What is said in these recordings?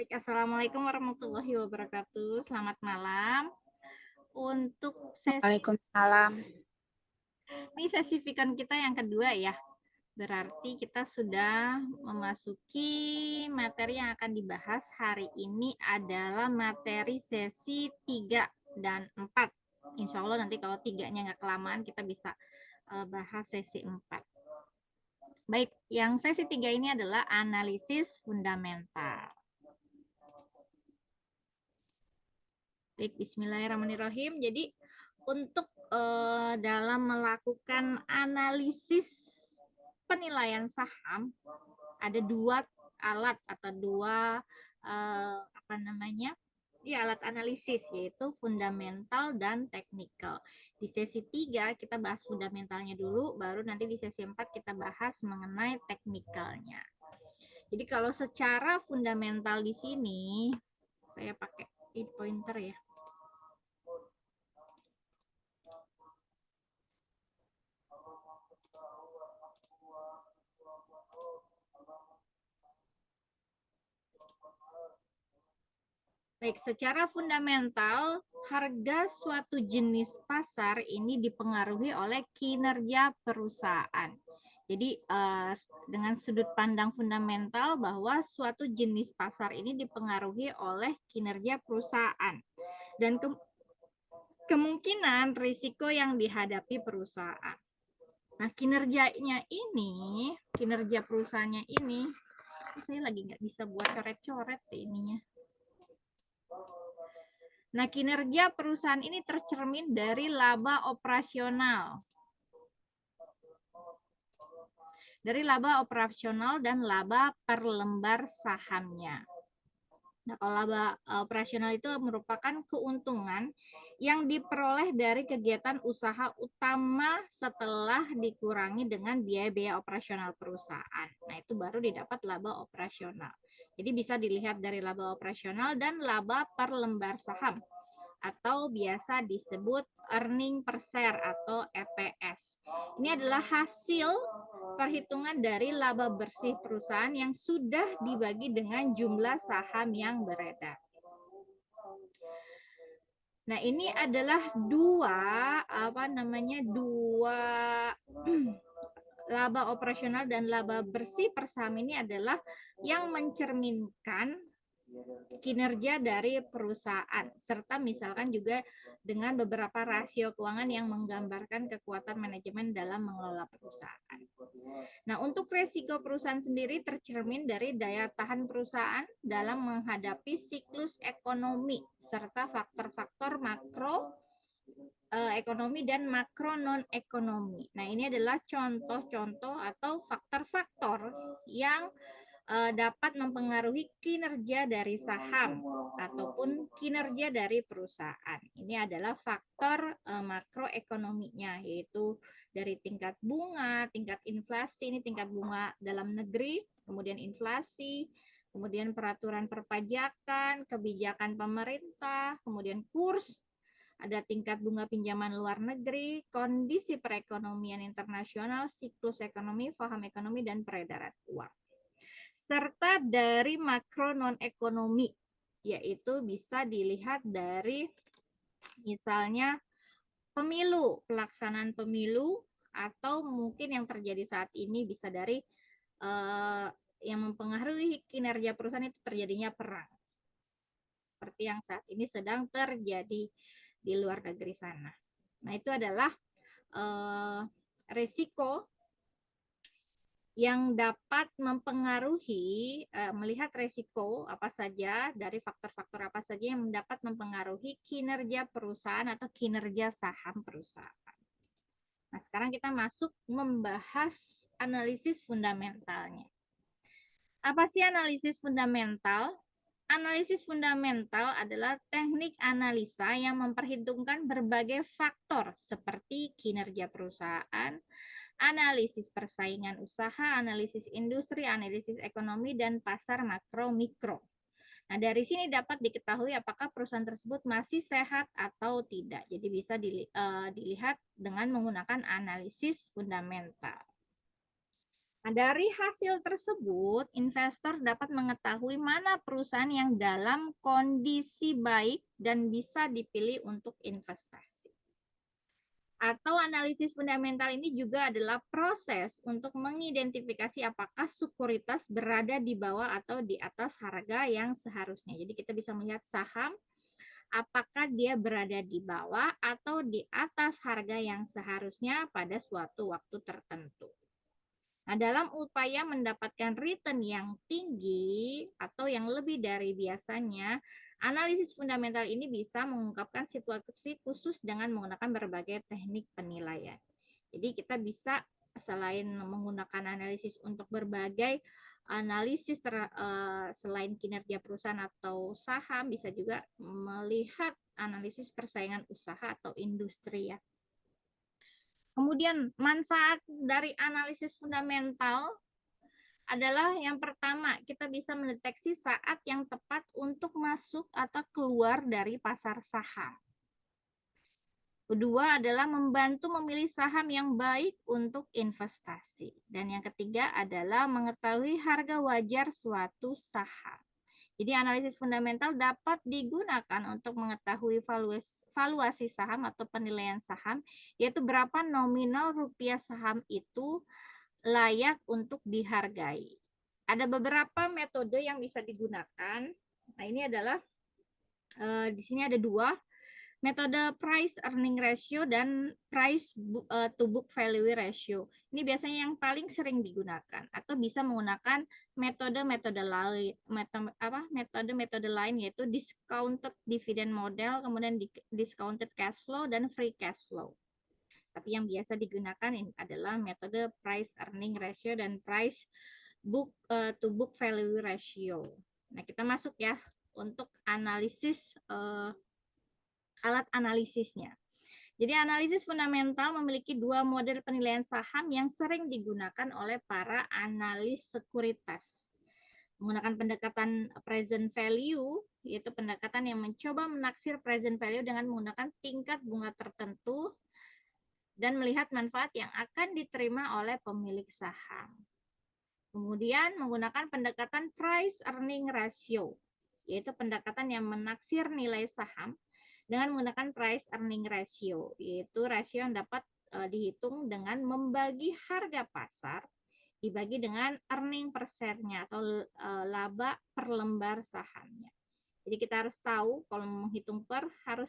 Baik, Assalamualaikum warahmatullahi wabarakatuh. Selamat malam. Untuk Waalaikumsalam. sesi Vicon kita yang kedua ya. Berarti kita sudah memasuki materi yang akan dibahas hari ini adalah materi sesi 3 dan 4. Insya Allah nanti kalau 3-nya nggak kelamaan kita bisa bahas sesi 4. Baik, yang sesi 3 ini adalah analisis fundamental. Baik, bismillahirrahmanirrahim. Jadi untuk dalam melakukan analisis penilaian saham ada dua alat atau dua alat analisis, yaitu fundamental dan teknikal. Di sesi 3 kita bahas fundamentalnya dulu, baru nanti di sesi 4 kita bahas mengenai teknikalnya. Jadi kalau secara fundamental di sini saya pakai pointer ya. Baik, secara fundamental, harga suatu jenis pasar ini dipengaruhi oleh kinerja perusahaan. Jadi, dengan sudut pandang fundamental bahwa suatu jenis pasar ini dipengaruhi oleh kinerja perusahaan dan kemungkinan risiko yang dihadapi perusahaan. Nah, kinerja perusahaannya ini, saya lagi nggak bisa buat coret-coret ininya. Nah, kinerja perusahaan ini tercermin dari laba operasional. Dari laba operasional dan laba per lembar sahamnya. Nah, kalau laba operasional itu merupakan keuntungan yang diperoleh dari kegiatan usaha utama setelah dikurangi dengan biaya-biaya operasional perusahaan. Nah, itu baru didapat laba operasional. Jadi bisa dilihat dari laba operasional dan laba per lembar saham, atau biasa disebut earning per share atau EPS. Ini adalah hasil perhitungan dari laba bersih perusahaan yang sudah dibagi dengan jumlah saham yang beredar. Nah, ini adalah dua laba operasional dan laba bersih per saham ini adalah yang mencerminkan kinerja dari perusahaan, serta misalkan juga dengan beberapa rasio keuangan yang menggambarkan kekuatan manajemen dalam mengelola perusahaan. Nah, untuk resiko perusahaan sendiri tercermin dari daya tahan perusahaan dalam menghadapi siklus ekonomi serta faktor-faktor makro ekonomi dan makro non ekonomi. Nah, ini adalah contoh-contoh atau faktor-faktor yang dapat mempengaruhi kinerja dari saham ataupun kinerja dari perusahaan. Ini adalah faktor makroekonominya, yaitu dari tingkat bunga, tingkat inflasi, ini tingkat bunga dalam negeri, kemudian inflasi, kemudian peraturan perpajakan, kebijakan pemerintah, kemudian kurs, ada tingkat bunga pinjaman luar negeri, kondisi perekonomian internasional, siklus ekonomi, paham ekonomi, dan peredaran uang. Serta dari makro non-ekonomi, yaitu bisa dilihat dari misalnya pemilu, pelaksanaan pemilu, atau mungkin yang terjadi saat ini bisa dari yang mempengaruhi kinerja perusahaan itu terjadinya perang. Seperti yang saat ini sedang terjadi di luar negeri sana. Nah, itu adalah risiko yang dapat mempengaruhi, melihat risiko apa saja dari faktor-faktor apa saja yang dapat mempengaruhi kinerja perusahaan atau kinerja saham perusahaan. Nah, sekarang kita masuk membahas analisis fundamentalnya. Apa sih analisis fundamental? Analisis fundamental adalah teknik analisa yang memperhitungkan berbagai faktor seperti kinerja perusahaan, analisis persaingan usaha, analisis industri, analisis ekonomi, dan pasar makro-mikro. Nah, dari sini dapat diketahui apakah perusahaan tersebut masih sehat atau tidak. Jadi bisa dilihat dengan menggunakan analisis fundamental. Nah, dari hasil tersebut, investor dapat mengetahui mana perusahaan yang dalam kondisi baik dan bisa dipilih untuk investasi. Atau analisis fundamental ini juga adalah proses untuk mengidentifikasi apakah sekuritas berada di bawah atau di atas harga yang seharusnya. Jadi kita bisa melihat saham apakah dia berada di bawah atau di atas harga yang seharusnya pada suatu waktu tertentu. Nah, dalam upaya mendapatkan return yang tinggi atau yang lebih dari biasanya, analisis fundamental ini bisa mengungkapkan situasi khusus dengan menggunakan berbagai teknik penilaian. Jadi kita bisa selain menggunakan analisis untuk berbagai analisis selain kinerja perusahaan atau saham, bisa juga melihat analisis persaingan usaha atau industri ya. Kemudian manfaat dari analisis fundamental adalah yang pertama, kita bisa mendeteksi saat yang tepat untuk masuk atau keluar dari pasar saham. Kedua adalah membantu memilih saham yang baik untuk investasi. Dan yang ketiga adalah mengetahui harga wajar suatu saham. Jadi analisis fundamental dapat digunakan untuk mengetahui valuasi saham atau penilaian saham, yaitu berapa nominal rupiah saham itu layak untuk dihargai. Ada beberapa metode yang bisa digunakan. Nah, ini adalah di sini ada dua, metode price earning ratio dan price to book value ratio. Ini biasanya yang paling sering digunakan, atau bisa menggunakan metode-metode lain yaitu discounted dividend model, kemudian discounted cash flow dan free cash flow. Tapi yang biasa digunakan ini adalah metode price earning ratio dan price to book value ratio. Nah, kita masuk ya untuk analisis alat analisisnya. Jadi analisis fundamental memiliki dua model penilaian saham yang sering digunakan oleh para analis sekuritas. Menggunakan pendekatan present value, yaitu pendekatan yang mencoba menaksir present value dengan menggunakan tingkat bunga tertentu dan melihat manfaat yang akan diterima oleh pemilik saham. Kemudian menggunakan pendekatan price earning ratio, yaitu pendekatan yang menaksir nilai saham dengan menggunakan price earning ratio, yaitu rasio yang dapat dihitung dengan membagi harga pasar dibagi dengan earning per share-nya atau laba per lembar sahamnya. Jadi kita harus tahu kalau menghitung per, harus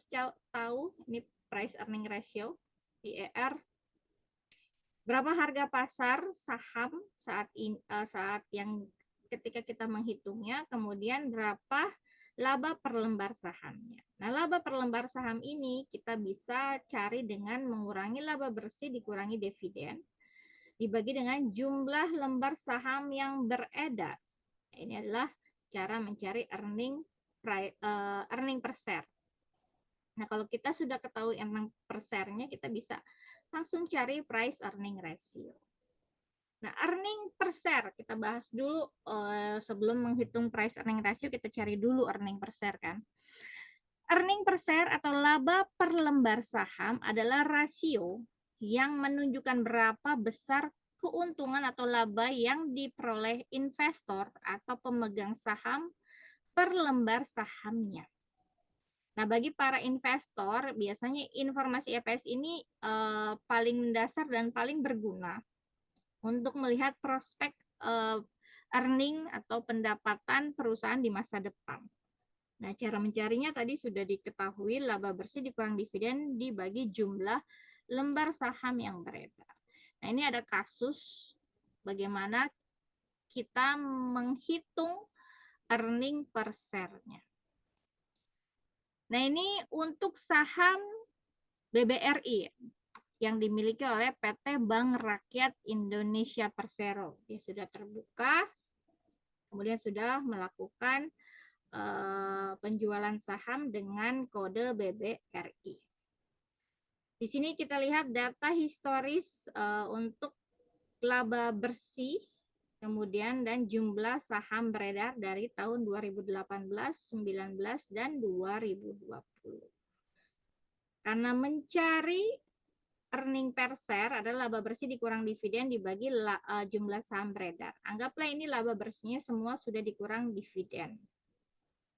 tahu ini price earning ratio, PER, berapa harga pasar saham saat yang ketika kita menghitungnya, kemudian berapa laba per lembar sahamnya. Nah, laba per lembar saham ini kita bisa cari dengan mengurangi laba bersih dikurangi dividen dibagi dengan jumlah lembar saham yang beredar. Ini adalah cara mencari earning per share. Nah, kalau kita sudah ketahui earning per share-nya, kita bisa langsung cari price earning ratio. Nah, earning per share kita bahas dulu sebelum menghitung price earning ratio, kita cari dulu earning per share kan. Earning per share atau laba per lembar saham adalah rasio yang menunjukkan berapa besar keuntungan atau laba yang diperoleh investor atau pemegang saham per lembar sahamnya. Nah, bagi para investor, biasanya informasi EPS ini paling mendasar dan paling berguna untuk melihat prospek earning atau pendapatan perusahaan di masa depan. Nah, cara mencarinya tadi sudah diketahui, laba bersih dikurang dividen dibagi jumlah lembar saham yang beredar. Nah, ini ada kasus bagaimana kita menghitung earning per share-nya. Nah, ini untuk saham BBRI yang dimiliki oleh PT Bank Rakyat Indonesia Persero. Dia sudah terbuka, kemudian sudah melakukan penjualan saham dengan kode BBRI. Di sini kita lihat data historis untuk laba bersih, kemudian dan jumlah saham beredar dari tahun 2018, 19, dan 2020. Karena mencari earning per share adalah laba bersih dikurang dividen dibagi jumlah saham beredar. Anggaplah ini laba bersihnya semua sudah dikurang dividen.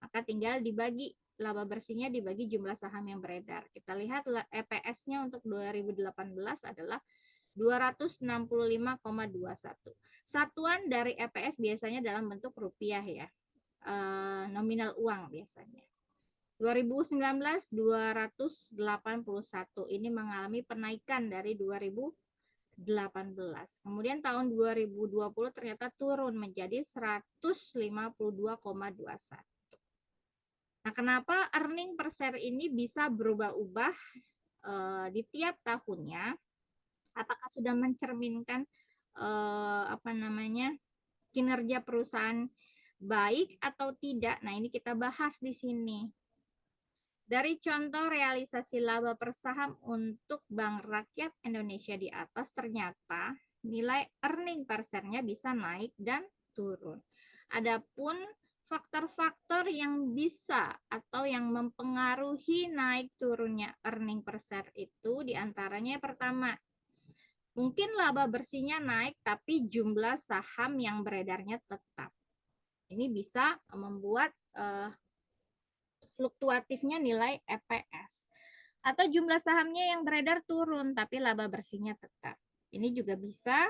Maka tinggal dibagi laba bersihnya dibagi jumlah saham yang beredar. Kita lihat EPS-nya untuk 2018 adalah 265,21. Satuan dari EPS biasanya dalam bentuk rupiah ya. Nominal uang biasanya. 2019 281 ini mengalami penaikan dari 2018. Kemudian tahun 2020 ternyata turun menjadi 152,21. Nah, kenapa earning per share ini bisa berubah-ubah di tiap tahunnya? Apakah sudah mencerminkan kinerja perusahaan baik atau tidak? Nah, ini kita bahas di sini. Dari contoh realisasi laba per saham untuk Bank Rakyat Indonesia di atas, ternyata nilai earning per share-nya bisa naik dan turun. Adapun faktor-faktor yang bisa atau yang mempengaruhi naik turunnya earning per share itu diantaranya pertama, mungkin laba bersihnya naik tapi jumlah saham yang beredarnya tetap. Ini bisa membuat fluktuatifnya nilai EPS. Atau jumlah sahamnya yang beredar turun tapi laba bersihnya tetap. Ini juga bisa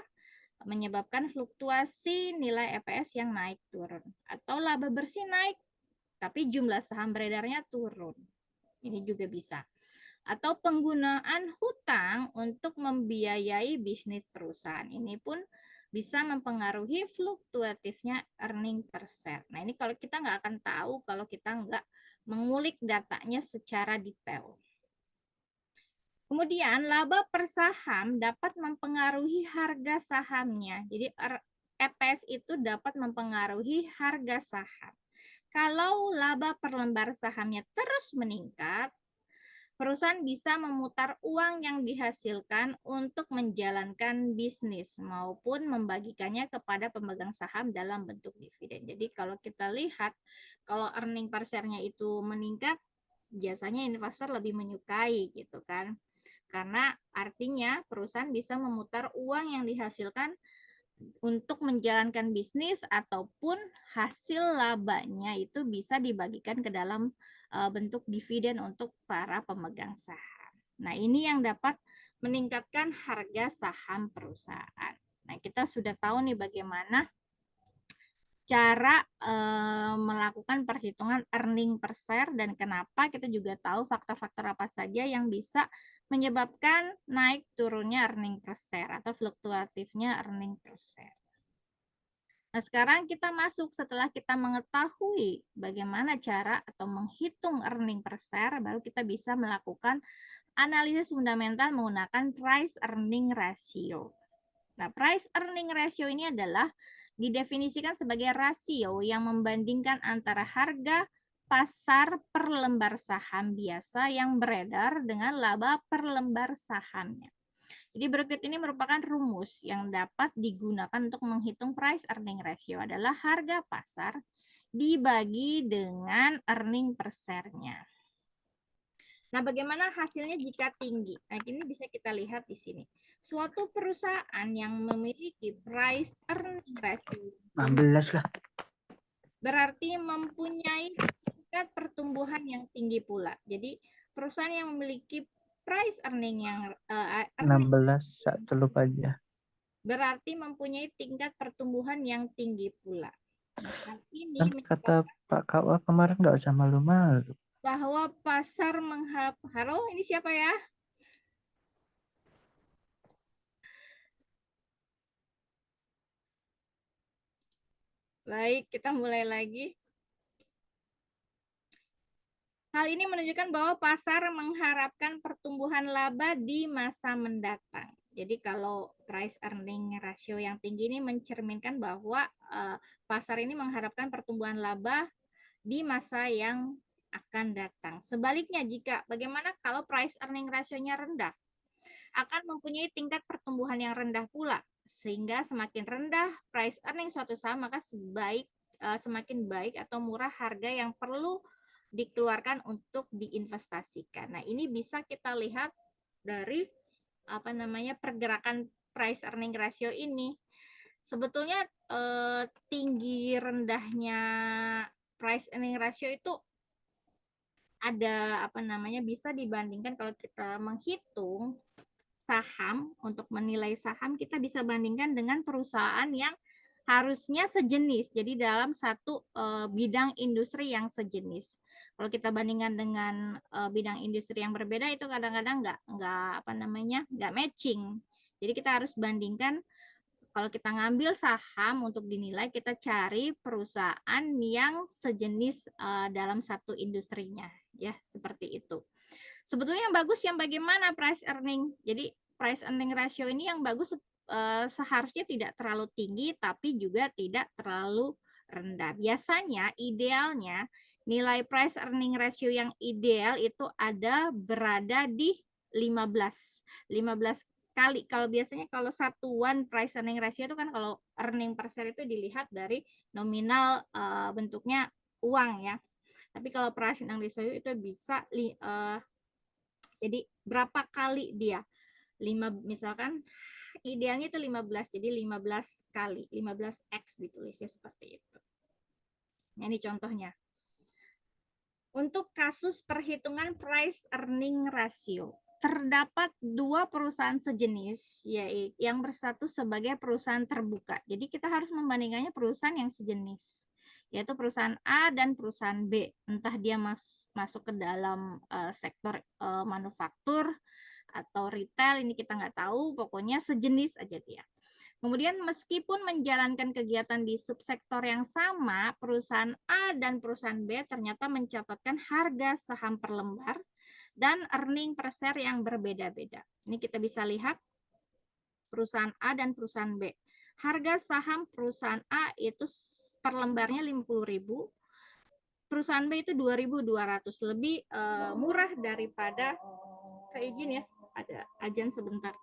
menyebabkan fluktuasi nilai EPS yang naik turun. Atau laba bersih naik tapi jumlah saham beredarnya turun. Ini juga bisa. Atau penggunaan hutang untuk membiayai bisnis perusahaan. Ini pun bisa mempengaruhi fluktuatifnya earning per share. Nah, ini kalau kita nggak akan tahu kalau kita nggak mengulik datanya secara detail. Kemudian laba per saham dapat mempengaruhi harga sahamnya. Jadi EPS itu dapat mempengaruhi harga saham. Kalau laba per lembar sahamnya terus meningkat, perusahaan bisa memutar uang yang dihasilkan untuk menjalankan bisnis maupun membagikannya kepada pemegang saham dalam bentuk dividen. Jadi kalau kita lihat, kalau earning per share-nya itu meningkat, biasanya investor lebih menyukai gitu kan. Karena artinya perusahaan bisa memutar uang yang dihasilkan untuk menjalankan bisnis ataupun hasil labanya itu bisa dibagikan ke dalam bentuk dividen untuk para pemegang saham. Nah, ini yang dapat meningkatkan harga saham perusahaan. Nah, kita sudah tahu nih bagaimana cara melakukan perhitungan earning per share dan kenapa kita juga tahu faktor-faktor apa saja yang bisa menyebabkan naik turunnya earning per share atau fluktuatifnya earning per share. Nah, sekarang kita masuk setelah kita mengetahui bagaimana cara atau menghitung earning per share, baru kita bisa melakukan analisis fundamental menggunakan price earning ratio. Nah, price earning ratio ini adalah didefinisikan sebagai rasio yang membandingkan antara harga pasar per lembar saham biasa yang beredar dengan laba per lembar sahamnya. Jadi berikut ini merupakan rumus yang dapat digunakan untuk menghitung price earning ratio adalah harga pasar dibagi dengan earning per share-nya. Nah, bagaimana hasilnya jika tinggi? Nah, ini bisa kita lihat di sini. Suatu perusahaan yang memiliki price earning ratio 16 lah. berarti mempunyai tingkat pertumbuhan yang tinggi pula. Jadi, perusahaan yang memiliki price earning yang 16 satu lupa aja. berarti mempunyai tingkat pertumbuhan yang tinggi pula. Nah, hal ini Kan kata Pak Kawa kemarin nggak usah malu-malu. bahwa pasar halo, ini siapa ya? Baik, kita mulai lagi. Hal ini menunjukkan bahwa pasar mengharapkan pertumbuhan laba di masa mendatang. Jadi kalau price earning ratio yang tinggi ini mencerminkan bahwa pasar ini mengharapkan pertumbuhan laba di masa yang akan datang. Sebaliknya, bagaimana kalau price earning ratio-nya rendah? Akan mempunyai tingkat pertumbuhan yang rendah pula. Sehingga semakin rendah price earning suatu saham, maka semakin baik atau murah harga yang perlu dikeluarkan untuk diinvestasikan. Nah, ini bisa kita lihat dari apa namanya, pergerakan price earning ratio ini. Sebetulnya tinggi rendahnya price earning ratio itu ada apa namanya, bisa dibandingkan kalau kita menghitung saham, untuk menilai saham kita bisa bandingkan dengan perusahaan yang harusnya sejenis. Jadi dalam satu bidang industri yang sejenis. Kalau kita bandingkan dengan bidang industri yang berbeda itu kadang-kadang nggak apa namanya, nggak matching. Jadi kita harus bandingkan, kalau kita ngambil saham untuk dinilai, kita cari perusahaan yang sejenis dalam satu industrinya, ya seperti itu. Sebetulnya yang bagus yang bagaimana price earning. Jadi price earning ratio ini yang bagus seharusnya tidak terlalu tinggi tapi juga tidak terlalu rendah. Biasanya idealnya nilai price earning ratio yang ideal itu berada di 15 kali. Kalau biasanya kalau satuan price earning ratio itu kan, kalau earning per share itu dilihat dari nominal bentuknya uang ya. Tapi kalau price earning ratio itu bisa jadi berapa kali dia? Misalkan idealnya itu 15, jadi 15 kali, 15x ditulisnya seperti itu. Nah, ini contohnya. Untuk kasus perhitungan price earning ratio, terdapat dua perusahaan sejenis yaitu yang berstatus sebagai perusahaan terbuka. Jadi kita harus membandingkannya perusahaan yang sejenis, yaitu perusahaan A dan perusahaan B. Entah dia masuk ke dalam sektor manufaktur atau retail, ini kita nggak tahu, pokoknya sejenis aja dia. Kemudian meskipun menjalankan kegiatan di subsektor yang sama, perusahaan A dan perusahaan B ternyata mencatatkan harga saham per lembar dan earning per share yang berbeda-beda. Ini kita bisa lihat perusahaan A dan perusahaan B. Harga saham perusahaan A itu per lembarnya 50.000, perusahaan B itu 2.200, lebih murah daripada, kayak gini ya, ada ajan sebentar.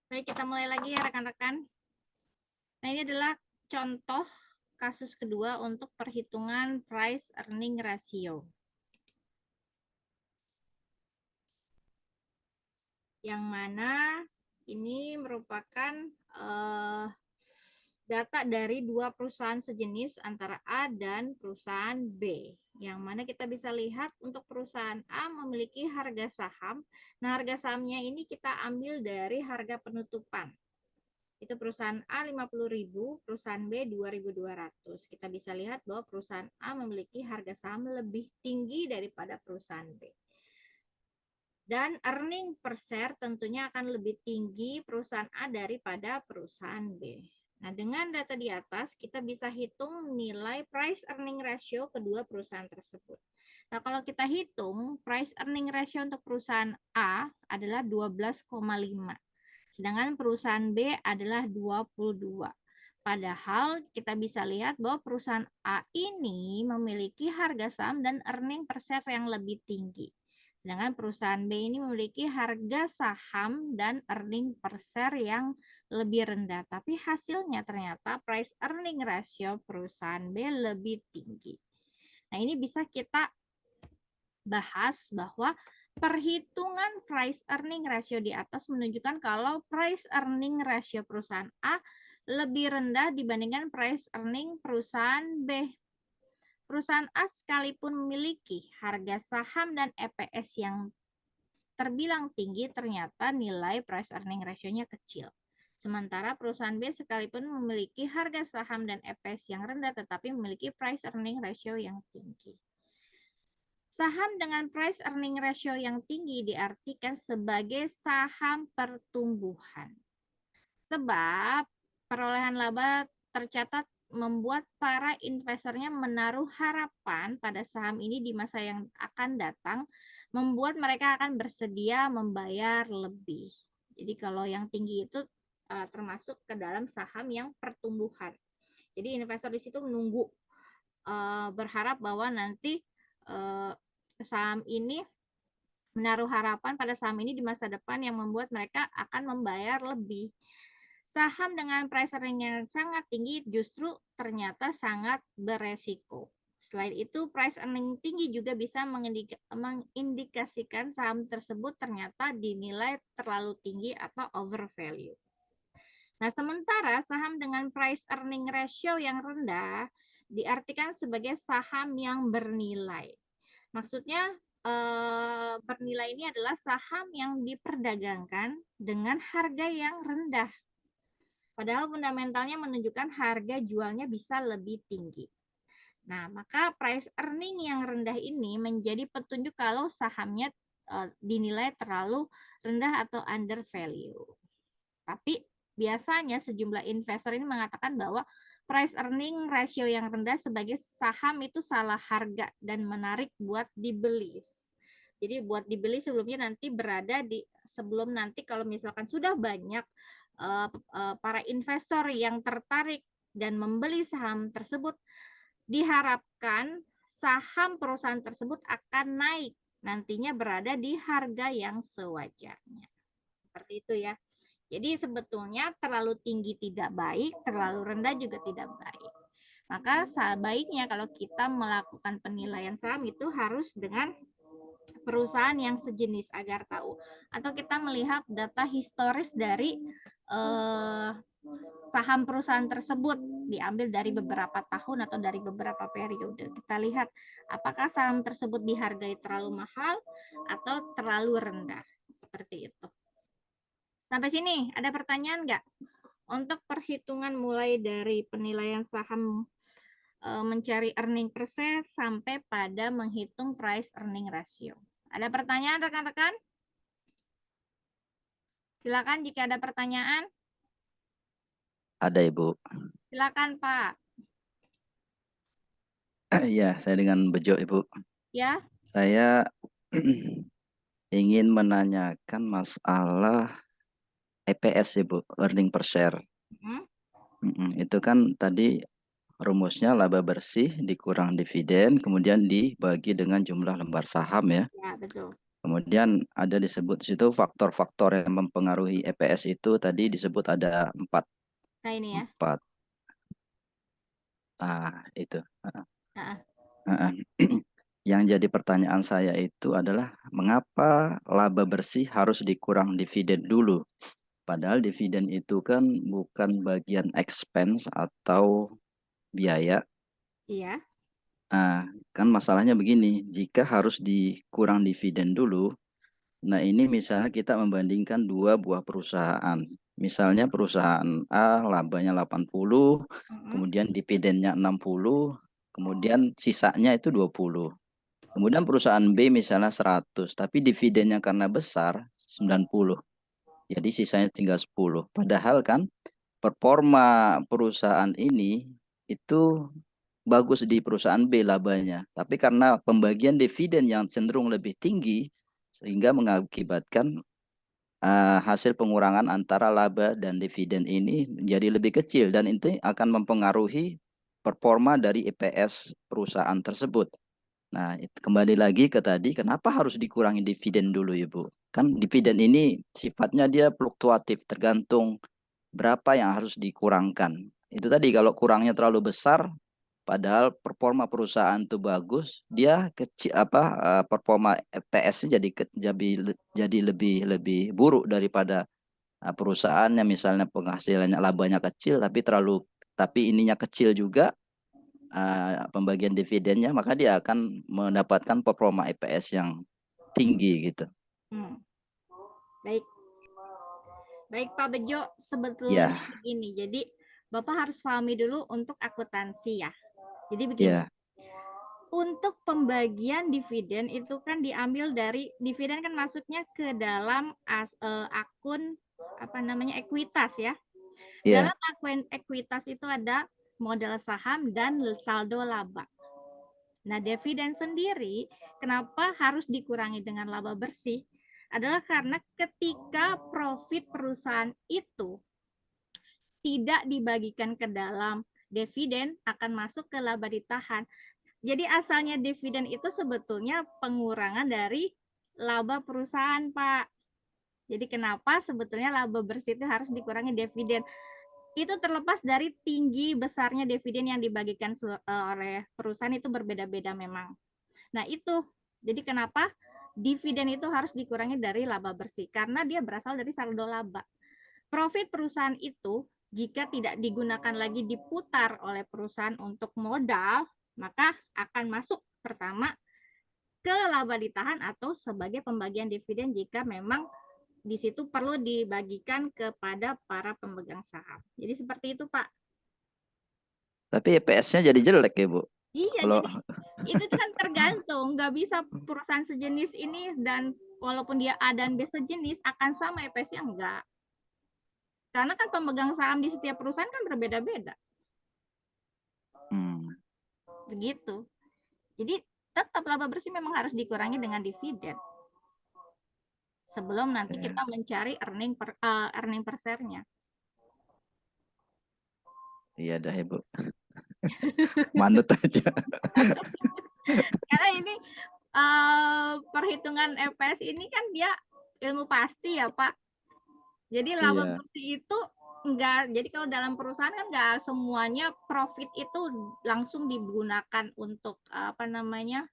Baik, kita mulai lagi ya rekan-rekan. Nah, ini adalah contoh kasus kedua untuk perhitungan price earning ratio. Yang mana ini merupakan data dari dua perusahaan sejenis antara A dan perusahaan B. Yang mana kita bisa lihat untuk perusahaan A memiliki harga saham. Nah, harga sahamnya ini kita ambil dari harga penutupan. Itu perusahaan A 50.000, perusahaan B 2.200. Kita bisa lihat bahwa perusahaan A memiliki harga saham lebih tinggi daripada perusahaan B. Dan earning per share tentunya akan lebih tinggi perusahaan A daripada perusahaan B. Nah, dengan data di atas, kita bisa hitung nilai price earning ratio kedua perusahaan tersebut. Nah, kalau kita hitung, price earning ratio untuk perusahaan A adalah 12,5. Sedangkan perusahaan B adalah 22. Padahal kita bisa lihat bahwa perusahaan A ini memiliki harga saham dan earning per share yang lebih tinggi. Sedangkan perusahaan B ini memiliki harga saham dan earning per share yang lebih rendah. Tapi hasilnya ternyata price earning ratio perusahaan B lebih tinggi. Nah, ini bisa kita bahas bahwa perhitungan price earning ratio di atas menunjukkan kalau price earning ratio perusahaan A lebih rendah dibandingkan price earning perusahaan B. Perusahaan A sekalipun memiliki harga saham dan EPS yang terbilang tinggi, ternyata nilai price earning ratio-nya kecil. Sementara perusahaan B sekalipun memiliki harga saham dan EPS yang rendah, tetapi memiliki price earning ratio yang tinggi. Saham dengan price earning ratio yang tinggi diartikan sebagai saham pertumbuhan. Sebab perolehan laba tercatat membuat para investornya menaruh harapan pada saham ini di masa yang akan datang, membuat mereka akan bersedia membayar lebih. Jadi kalau yang tinggi itu termasuk ke dalam saham yang pertumbuhan. Jadi investor di situ menunggu, berharap bahwa nanti saham ini menaruh harapan pada saham ini di masa depan yang membuat mereka akan membayar lebih. Saham dengan price earning yang sangat tinggi justru ternyata sangat beresiko. Selain itu, price earning tinggi juga bisa mengindikasikan saham tersebut ternyata dinilai terlalu tinggi atau overvalue. Nah, sementara saham dengan price earning ratio yang rendah diartikan sebagai saham yang bernilai. Maksudnya bernilai ini adalah saham yang diperdagangkan dengan harga yang rendah. Padahal fundamentalnya menunjukkan harga jualnya bisa lebih tinggi. Nah, maka price earning yang rendah ini menjadi petunjuk kalau sahamnya dinilai terlalu rendah atau under value. Tapi biasanya sejumlah investor ini mengatakan bahwa price earning ratio yang rendah sebagai saham itu salah harga dan menarik buat dibeli. Jadi buat dibeli sebelumnya nanti berada di sebelum nanti kalau misalkan sudah banyak para investor yang tertarik dan membeli saham tersebut, diharapkan saham perusahaan tersebut akan naik, nantinya berada di harga yang sewajarnya. Seperti itu ya. Jadi sebetulnya terlalu tinggi tidak baik, terlalu rendah juga tidak baik. Maka sebaiknya kalau kita melakukan penilaian saham itu harus dengan perusahaan yang sejenis agar tahu. Atau kita melihat data historis dari saham perusahaan tersebut, diambil dari beberapa tahun atau dari beberapa periode. Kita lihat apakah saham tersebut dihargai terlalu mahal atau terlalu rendah. Seperti itu. Sampai sini ada pertanyaan nggak? Untuk perhitungan mulai dari penilaian saham mencari earning per share sampai pada menghitung price earning ratio. Ada pertanyaan rekan-rekan? Silakan jika ada pertanyaan. Ada Ibu. Silakan Pak. Ya, saya dengan Bejo Ibu. Ya. Saya ingin menanyakan masalah EPS Ibu, earning per share. Itu kan tadi rumusnya laba bersih dikurang dividen, kemudian dibagi dengan jumlah lembar saham ya. Ya, betul. Kemudian ada disebut situ faktor-faktor yang mempengaruhi EPS itu tadi disebut ada 4. Nah ini ya. 4. Itu. Yang jadi pertanyaan saya itu adalah mengapa laba bersih harus dikurang dividen dulu? Padahal dividen itu kan bukan bagian expense atau biaya. Iya. Kan masalahnya begini, jika harus dikurang dividen dulu, nah ini misalnya kita membandingkan 2 buah perusahaan. Misalnya perusahaan A labanya 80, kemudian dividennya 60, kemudian sisanya itu 20. Kemudian perusahaan B misalnya 100, tapi dividennya karena besar 90. Jadi sisanya tinggal 10. Padahal kan performa perusahaan ini itu bagus di perusahaan B labanya. Tapi karena pembagian dividen yang cenderung lebih tinggi, sehingga mengakibatkan hasil pengurangan antara laba dan dividen ini menjadi lebih kecil. Dan itu akan mempengaruhi performa dari EPS perusahaan tersebut. Nah, kembali lagi ke tadi, kenapa harus dikurangi dividen dulu, Ibu? Kan dividen ini sifatnya dia fluktuatif, tergantung berapa yang harus dikurangkan. Itu tadi kalau kurangnya terlalu besar, padahal performa perusahaan itu bagus, dia kecil performa EPS-nya jadi lebih buruk daripada perusahaan yang misalnya penghasilannya labanya kecil tapi ininya kecil juga pembagian dividennya, maka dia akan mendapatkan performa EPS yang tinggi gitu. Baik. Baik Pak Bejo, sebetulnya begini. Jadi Bapak harus pahami dulu untuk akuntansi ya. Jadi begini. Untuk pembagian dividen itu kan diambil dari dividen kan masuknya ke dalam akun ekuitas ya. Dalam akun ekuitas itu ada modal saham dan saldo laba. Nah, dividen sendiri kenapa harus dikurangi dengan laba bersih? Adalah karena ketika profit perusahaan itu tidak dibagikan ke dalam dividen akan masuk ke laba ditahan. Jadi asalnya dividen itu sebetulnya pengurangan dari laba perusahaan, Pak. Jadi kenapa sebetulnya laba bersih itu harus dikurangi dividen? Itu terlepas dari tinggi besarnya dividen yang dibagikan oleh perusahaan itu berbeda-beda memang. Nah itu, jadi kenapa dividen itu harus dikurangi dari laba bersih? Karena dia berasal dari saldo laba. Profit perusahaan itu jika tidak digunakan lagi diputar oleh perusahaan untuk modal, maka akan masuk pertama ke laba ditahan atau sebagai pembagian dividen jika memang di situ perlu dibagikan kepada para pemegang saham. Jadi seperti itu, Pak. Tapi EPS-nya jadi jelek ya, Bu? Iya, jadi itu kan tergantung. Nggak bisa perusahaan sejenis ini dan walaupun dia A dan B sejenis akan sama EPS-nya enggak. Karena kan pemegang saham di setiap perusahaan kan berbeda-beda. Begitu. Jadi tetap laba bersih memang harus dikurangi dengan dividen. Sebelum nanti kita mencari earning per share-nya. Iya dah, Ibu. Manut aja. Karena ini perhitungan EPS ini kan dia ilmu pasti ya Pak. Jadi laba Iya. bersih itu enggak, jadi kalau dalam perusahaan kan enggak semuanya profit itu langsung digunakan untuk apa namanya,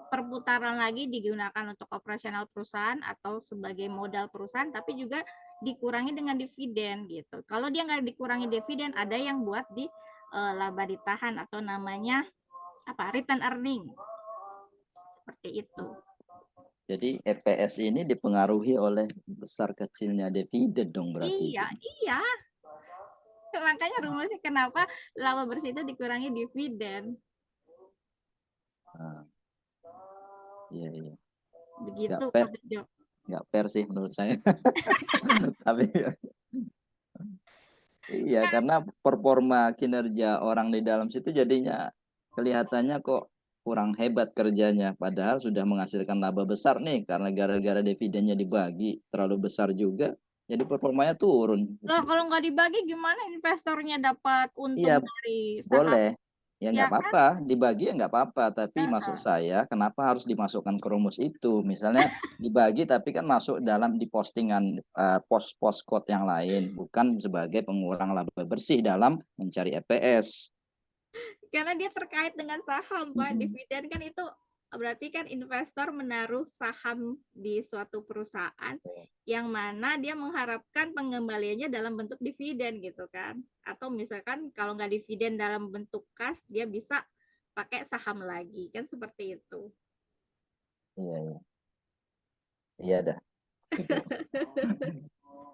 perputaran lagi digunakan untuk operasional perusahaan atau sebagai modal perusahaan, tapi juga dikurangi dengan dividen gitu. Kalau dia nggak dikurangi dividen, ada yang buat di laba ditahan atau namanya apa, return earning seperti itu. Jadi EPS ini dipengaruhi oleh besar kecilnya dividen dong berarti Iya, Ibu. iya. Makanya rumusnya kenapa laba bersih itu dikurangi dividen. Nah, iya iya. Begitu Nggak fair, Kak Bejo. nggak fair sih menurut saya. Tapi iya, karena performa kinerja orang di dalam situ jadinya kelihatannya kok kurang hebat kerjanya. Padahal sudah menghasilkan laba besar nih, karena gara-gara dividennya dibagi terlalu besar juga, jadi performanya turun. Loh, kalau nggak dibagi gimana investornya dapat Iya, untung dari saham? boleh. Ya Ya nggak kan? apa-apa, dibagi ya nggak apa-apa. Tapi maksud Heeh. saya, kenapa harus dimasukkan ke rumus itu? Misalnya dibagi tapi kan masuk dalam di postingan pos-pos code yang lain, bukan sebagai pengurang laba bersih dalam mencari EPS. Karena dia terkait dengan saham, Pak. Mm-mm. Dividen kan itu berarti kan investor menaruh saham di suatu perusahaan yang mana dia mengharapkan pengembaliannya dalam bentuk dividen gitu kan. Atau misalkan kalau nggak dividen dalam bentuk kas, dia bisa pakai saham lagi. Kan seperti itu. Iya, iya. Iya dah.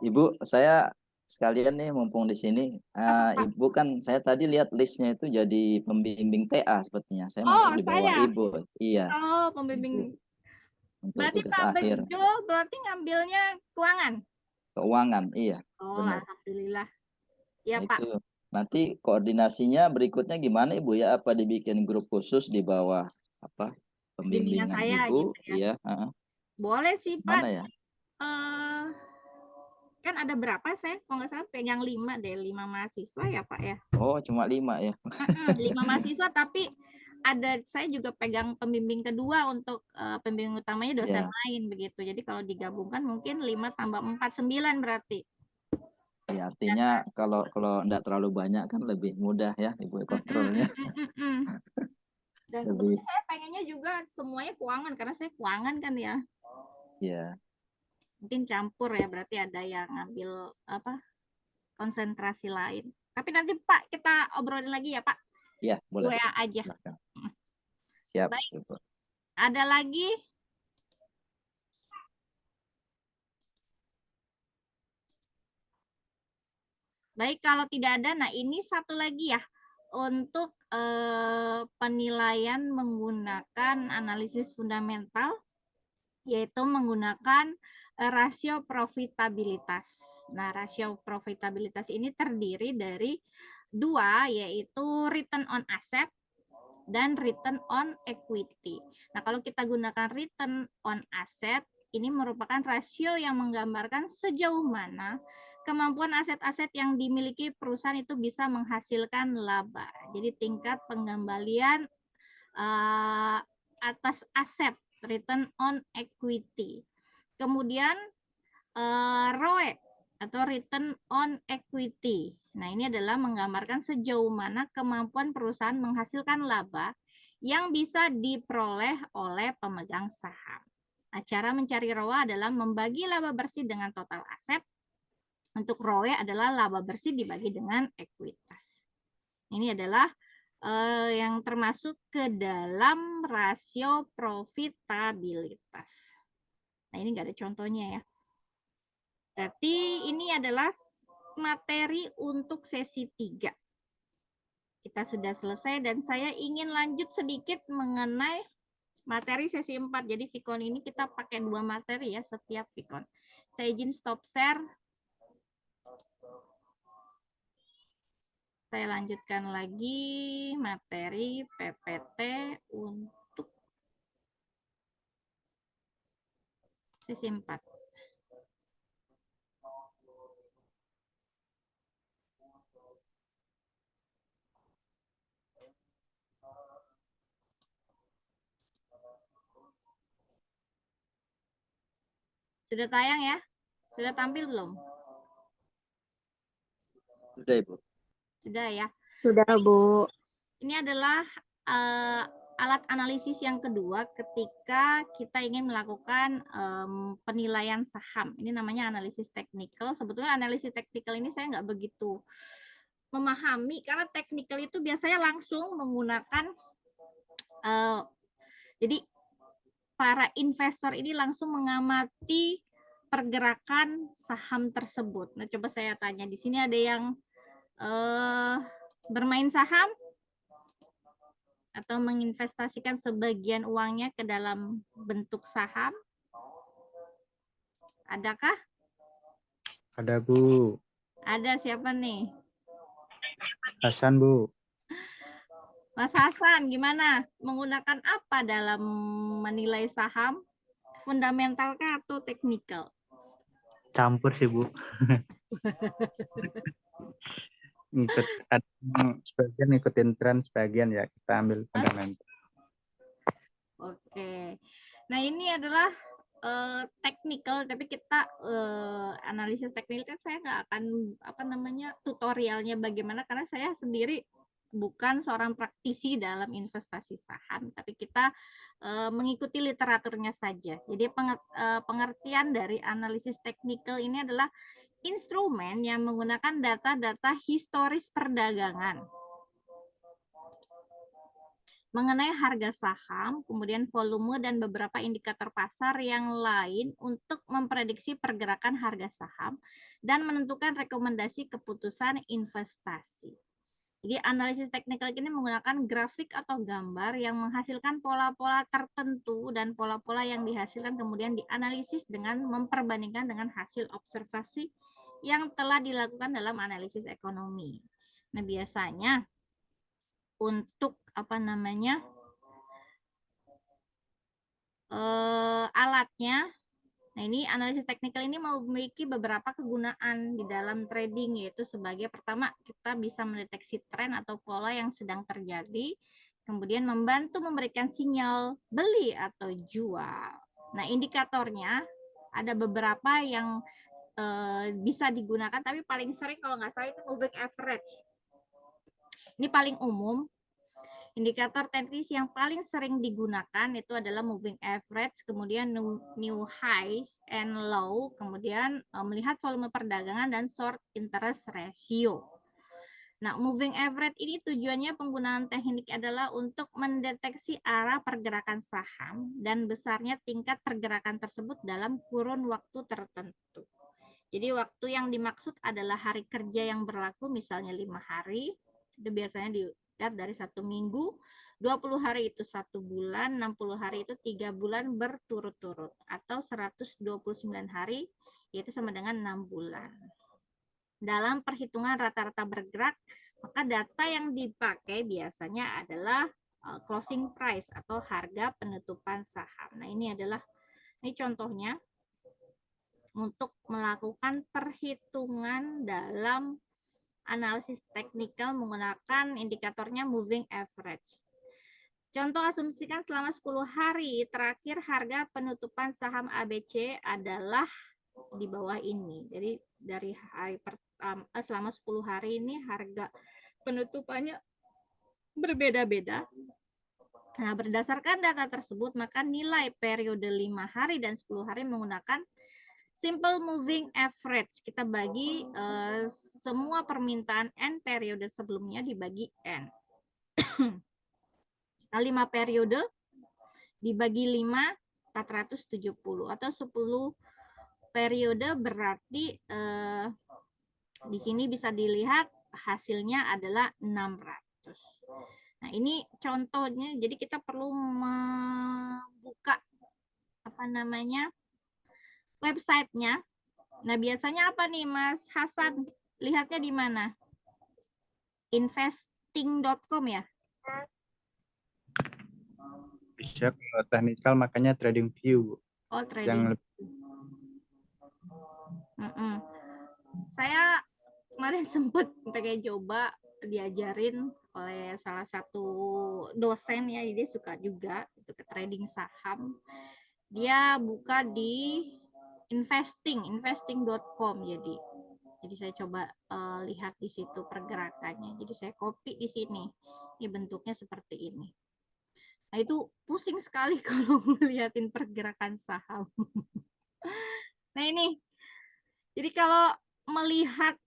Ibu, saya sekalian nih mumpung di sini, Apa, Pak? Ibu kan saya tadi lihat listnya itu jadi pembimbing TA sepertinya. Saya Oh, masuk di bawah saya. Ibu. Iya, Oh, Ibu. pembimbing. Untuk Berarti tugas Pak akhir. Bejo berarti ngambilnya keuangan? Keuangan, iya, Oh, benar. alhamdulillah. Ya, Nah, Pak. itu nanti koordinasinya berikutnya gimana Ibu ya? Apa dibikin grup khusus di bawah apa Bimbingan pembimbingan saya Ibu? gitu ya. Iya, heeh. Boleh sih, Pak. Gimana ya? Eh, kan ada berapa saya? Kalau nggak salah pegang 5 deh, 5 mahasiswa ya, Pak ya. Oh, cuma 5 ya. 5 mahasiswa tapi ada saya juga pegang pembimbing kedua untuk pembimbing utamanya dosen Iya, lain begitu. Jadi kalau digabungkan mungkin 5 tambah 4 9 berarti. iya, artinya kalau kalau enggak terlalu banyak kan lebih mudah ya Ibu Mm, mm, kontrolnya. mm, mm, mm, mm. Dan Lebih, sebetulnya saya pengennya juga semuanya keuangan karena saya keuangan kan ya. ya. Mungkin campur ya, berarti ada yang ngambil apa konsentrasi lain. Tapi nanti Pak kita obrolin lagi ya Pak. Iya, boleh. WA aja. Silakan. Siap, Baik, Ibu. ada lagi? Baik, kalau tidak ada, nah ini satu lagi ya untuk penilaian menggunakan analisis fundamental, yaitu menggunakan rasio profitabilitas. Nah, rasio profitabilitas ini terdiri dari dua, yaitu return on asset dan return on equity. Nah, kalau kita gunakan return on asset, ini merupakan rasio yang menggambarkan sejauh mana kemampuan aset-aset yang dimiliki perusahaan itu bisa menghasilkan laba. Jadi tingkat pengembalian atas aset, return on equity. Kemudian ROE atau return on equity. Nah, ini adalah menggambarkan sejauh mana kemampuan perusahaan menghasilkan laba yang bisa diperoleh oleh pemegang saham. Nah, cara mencari ROA adalah membagi laba bersih dengan total aset. Untuk ROE adalah laba bersih dibagi dengan ekuitas. Ini adalah yang termasuk ke dalam rasio profitabilitas. Nah, ini nggak ada contohnya ya. Berarti ini adalah materi untuk sesi 3. Kita sudah selesai dan saya ingin lanjut sedikit mengenai materi sesi 4. Jadi Vicon ini kita pakai 2 materi ya setiap Vicon. Saya izin stop share. Saya lanjutkan lagi materi PPT untuk sesi 4. Sudah tayang ya? Sudah tampil belum? Sudah, Ibu. Sudah ya. Sudah, Bu. Ini adalah alat analisis yang kedua ketika kita ingin melakukan penilaian saham. Ini namanya analisis teknikal. Sebetulnya analisis teknikal ini saya nggak begitu memahami karena teknikal itu biasanya langsung menggunakan jadi para investor ini langsung mengamati pergerakan saham tersebut. Nah, coba saya tanya di sini ada yang bermain saham atau menginvestasikan sebagian uangnya ke dalam bentuk saham? Adakah? Ada, Bu. Ada, siapa nih? Hasan, Bu. Mas Hasan, gimana? Menggunakan apa dalam menilai saham? Fundamental kah atau teknikal? Campur sih, Bu. Sebagian ngikutin tren, sebagian ya kita ambil fundamental. Oke. Nah, ini adalah teknikal, tapi kita analisis teknikal kan saya nggak akan tutorialnya bagaimana karena saya sendiri bukan seorang praktisi dalam investasi saham, tapi kita mengikuti literaturnya saja. Jadi pengertian dari analisis teknikal ini adalah instrumen yang menggunakan data-data historis perdagangan mengenai harga saham, kemudian volume dan beberapa indikator pasar yang lain untuk memprediksi pergerakan harga saham dan menentukan rekomendasi keputusan investasi. Jadi analisis teknikal ini menggunakan grafik atau gambar yang menghasilkan pola-pola tertentu dan pola-pola yang dihasilkan kemudian dianalisis dengan memperbandingkan dengan hasil observasi yang telah dilakukan dalam analisis ekonomi. Nah, biasanya untuk alatnya, nah ini analisis teknikal ini memiliki beberapa kegunaan di dalam trading, yaitu sebagai pertama kita bisa mendeteksi tren atau pola yang sedang terjadi, kemudian membantu memberikan sinyal beli atau jual. Nah, indikatornya ada beberapa yang bisa digunakan, tapi paling sering kalau nggak salah itu moving average. Ini paling umum. Indikator teknis yang paling sering digunakan itu adalah moving average, kemudian new highs and low, kemudian melihat volume perdagangan dan short interest ratio. Nah, moving average ini tujuannya penggunaan teknik adalah untuk mendeteksi arah pergerakan saham dan besarnya tingkat pergerakan tersebut dalam kurun waktu tertentu. Jadi waktu yang dimaksud adalah hari kerja yang berlaku, misalnya 5 hari, itu biasanya dilihat dari 1 minggu, 20 hari itu 1 bulan, 60 hari itu 3 bulan berturut-turut, atau 129 hari, yaitu sama dengan 6 bulan. Dalam perhitungan rata-rata bergerak, maka data yang dipakai biasanya adalah closing price atau harga penutupan saham. Nah, ini contohnya untuk melakukan perhitungan dalam analisis teknikal menggunakan indikatornya moving average. Contoh, asumsikan selama 10 hari terakhir harga penutupan saham ABC adalah di bawah ini. Jadi dari hari pertama selama 10 hari ini harga penutupannya berbeda-beda. Nah, berdasarkan data tersebut, maka nilai periode 5 hari dan 10 hari menggunakan simple moving average. Kita bagi semua permintaan N periode sebelumnya dibagi N. 5 periode dibagi 5, 470. Atau 10 periode berarti di sini bisa dilihat hasilnya adalah 600. Nah, ini contohnya. Jadi kita perlu membuka websitenya. Nah, biasanya apa nih Mas Hasan? Lihatnya di mana? Investing.com ya? Bisa kalau teknikal makanya trading view. Oh, trading. Saya kemarin sempat pengen coba diajarin oleh salah satu dosen ya, dia suka juga itu ke trading saham. Dia buka di investing.com. Jadi saya coba lihat di situ pergerakannya. Jadi saya copy di sini. Ini bentuknya seperti ini. Nah, itu pusing sekali kalau melihatin pergerakan saham. Nah, ini. Jadi kalau melihat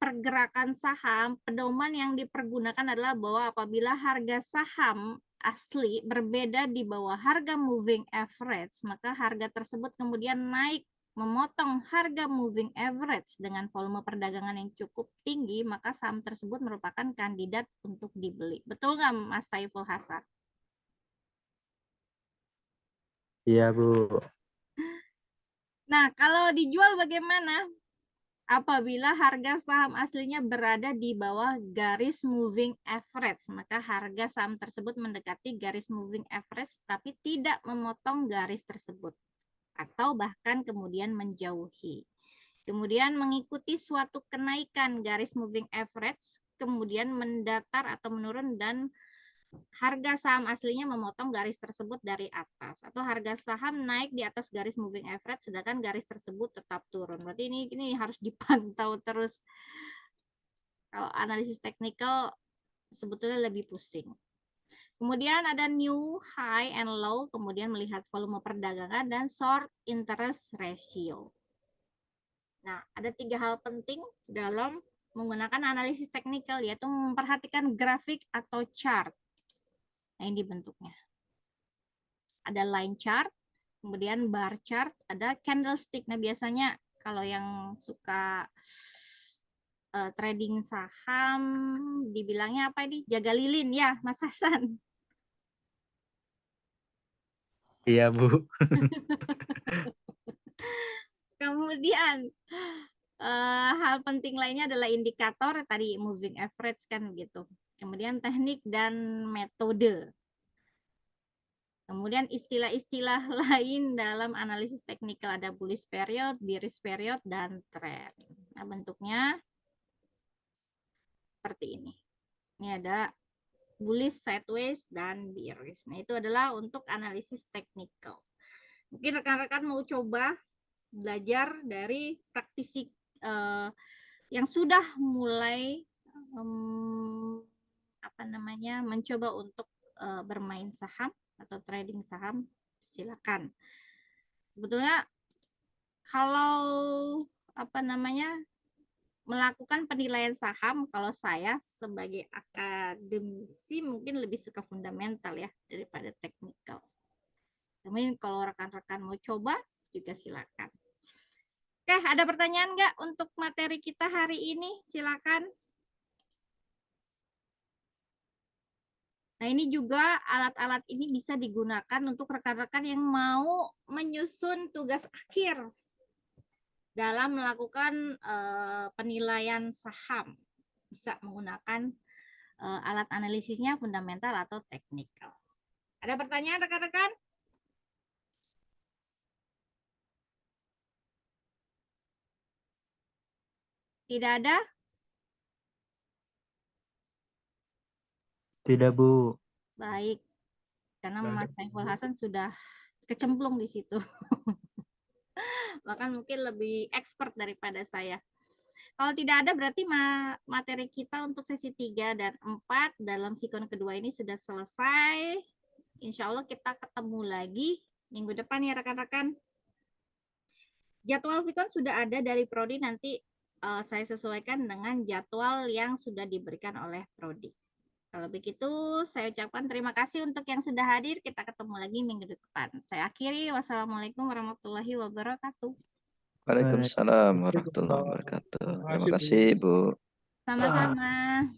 pergerakan saham, pedoman yang dipergunakan adalah bahwa apabila harga saham asli berbeda di bawah harga moving average, maka harga tersebut kemudian naik memotong harga moving average dengan volume perdagangan yang cukup tinggi, maka saham tersebut merupakan kandidat untuk dibeli. Betul nggak, Mas Saiful Hasan? Iya, Bu. Nah, kalau dijual bagaimana? Apabila harga saham aslinya berada di bawah garis moving average, maka harga saham tersebut mendekati garis moving average tapi tidak memotong garis tersebut atau bahkan kemudian menjauhi. Kemudian mengikuti suatu kenaikan garis moving average, kemudian mendatar atau menurun dan harga saham aslinya memotong garis tersebut dari atas, atau harga saham naik di atas garis moving average sedangkan garis tersebut tetap turun. Berarti ini harus dipantau terus. Kalau analisis teknikal sebetulnya lebih pusing. Kemudian ada new, high, and low, kemudian melihat volume perdagangan dan short interest ratio. Nah, ada 3 hal penting dalam menggunakan analisis teknikal, yaitu memperhatikan grafik atau chart. Nah, ini bentuknya. Ada line chart, kemudian bar chart, ada candlestick. Nah, biasanya kalau yang suka trading saham dibilangnya apa ini? Jaga lilin ya, Mas Hasan. Iya, Bu. Kemudian hal penting lainnya adalah indikator tadi moving average kan gitu. Kemudian teknik dan metode. Kemudian istilah-istilah lain dalam analisis teknikal ada bullish period, bearish period, dan trend. Nah, bentuknya seperti ini. Ini ada bullish, sideways, dan bearish. Nah, itu adalah untuk analisis teknikal. Mungkin rekan-rekan mau coba belajar dari praktisi yang sudah mulai mencoba untuk bermain saham atau trading saham, silakan. Sebetulnya kalau melakukan penilaian saham, kalau saya sebagai akademisi mungkin lebih suka fundamental ya daripada teknikal. Tapi kalau rekan-rekan mau coba juga silakan. Oke, ada pertanyaan nggak untuk materi kita hari ini? Silakan. Nah, ini juga alat-alat ini bisa digunakan untuk rekan-rekan yang mau menyusun tugas akhir dalam melakukan penilaian saham. Bisa menggunakan alat analisisnya fundamental atau teknikal. Ada pertanyaan rekan-rekan? Tidak ada? Tidak, Bu. Baik. Karena Mas Saiful Hasan sudah kecemplung di situ. Bahkan mungkin lebih expert daripada saya. Kalau tidak ada berarti materi kita untuk sesi 3 dan 4 dalam Vicon kedua ini sudah selesai. Insya Allah kita ketemu lagi minggu depan ya rekan-rekan. Jadwal Vicon sudah ada dari Prodi, nanti saya sesuaikan dengan jadwal yang sudah diberikan oleh Prodi. Kalau begitu, saya ucapkan terima kasih untuk yang sudah hadir. Kita ketemu lagi minggu depan. Saya akhiri. Wassalamualaikum warahmatullahi wabarakatuh. Waalaikumsalam warahmatullahi wabarakatuh. Terima kasih, Bu. Sama-sama.